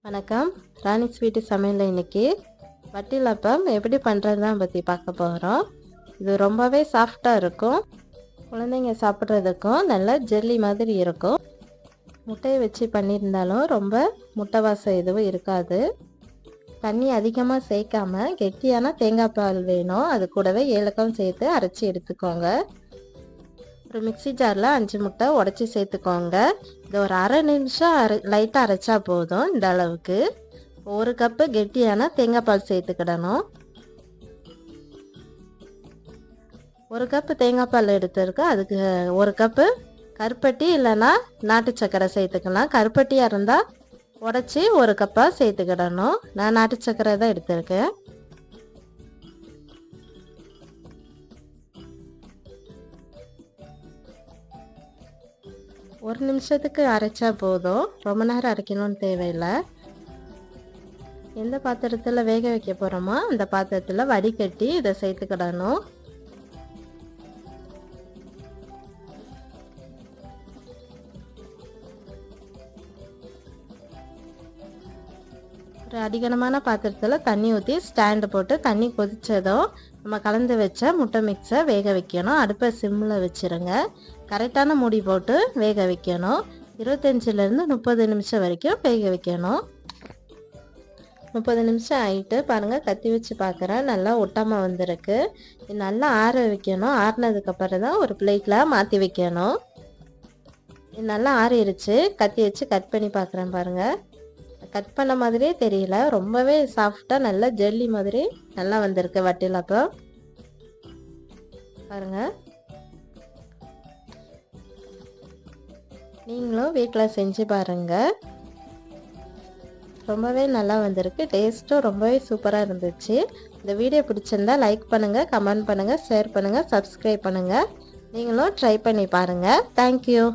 வணக்கம். ராணி ஸ்வீட்டு சமையலில் இன்றைக்கி வட்டிலப்பம் எப்படி பண்ணுறதுதான் பற்றி பார்க்க போகிறோம். இது ரொம்பவே சாஃப்டாக இருக்கும். குழந்தைங்க சாப்பிட்றதுக்கும் நல்ல ஜெல்லி மாதிரி இருக்கும். முட்டையை வச்சு பண்ணியிருந்தாலும் ரொம்ப முட்டை வாசம் எதுவும் இருக்காது. தண்ணி அதிகமாக சேர்க்காம கெட்டியான தேங்காய் பால் வேணும். அது கூடவே ஏலக்காயும் சேர்த்து அரைச்சி எடுத்துக்கோங்க. ஒரு மிக்சி ஜாரில் 5 முட்டை உடச்சி சேர்த்துக்கோங்க. இது ஒரு அரை நிமிஷம் லைட்டாக அரைச்சா போதும். இந்த அளவுக்கு 1 கப்பு கெட்டியான தேங்காய் பால் சேர்த்துக்கிடணும். 1 கப்பு தேங்காய் பால் எடுத்துருக்கு. அதுக்கு 1 கப்பு கருப்பட்டி இல்லைன்னா நாட்டு சர்க்கரை சேர்த்துக்கலாம். கருப்பட்டியாக இருந்தால் உடச்சி 1 கப்பாக சேர்த்துக்கிடணும். நான் நாட்டு சர்க்கரை தான் எடுத்திருக்கேன். ஒரு நிமிஷத்துக்கு அரைச்சா போதும். ரொம்ப நேரம் அரைக்கணும்னு தேவையில்லை. எந்த பாத்திரத்தில் வேக வைக்க போகிறோமோ அந்த பாத்திரத்தில் வடிகட்டி இதை சேர்த்துக்கிடணும். ஒரு அடிகனமான பாத்திரத்தில் தண்ணி ஊற்றி ஸ்டாண்டு போட்டு தண்ணி கொதித்ததும் நம்ம கலந்து வச்ச முட்டை மிக்ஸை வேக வைக்கணும். அடுப்பை சிம்மில் வச்சுருங்க. கரெக்டான மூடி போட்டு வேக வைக்கணும். 25லேருந்து 30 நிமிஷம் வரைக்கும் வேக வைக்கணும். 30 நிமிஷம் ஆகிட்டு பாருங்கள், கத்தி வச்சு பார்க்குறேன், நல்லா ஒட்டாமல் வந்திருக்கு. இது நல்லா ஆற வைக்கணும். ஆறினதுக்கப்புறம் தான் ஒரு பிளேட்டில் மாற்றி வைக்கணும். இது நல்லா ஆறிடுச்சு. கத்தி வச்சு கட் பண்ணி பார்க்குறேன். பாருங்கள், கட் பண்ண மாதிரியே தெரியல. ரொம்பவே சாஃப்டாக நல்ல ஜெல்லி மாதிரி நல்லா வந்திருக்கு வட்டிலப்பம். பாருங்கள், நீங்களும் வீட்டில் செஞ்சு பாருங்கள். ரொம்பவே நல்லா வந்திருக்கு. டேஸ்ட்டும் ரொம்பவே சூப்பராக இருந்துச்சு. இந்த வீடியோ பிடிச்சிருந்தா லைக் பண்ணுங்கள், கமெண்ட் பண்ணுங்கள், ஷேர் பண்ணுங்கள், சப்ஸ்கிரைப் பண்ணுங்கள். நீங்களும் ட்ரை பண்ணி பாருங்கள். தேங்க்யூ.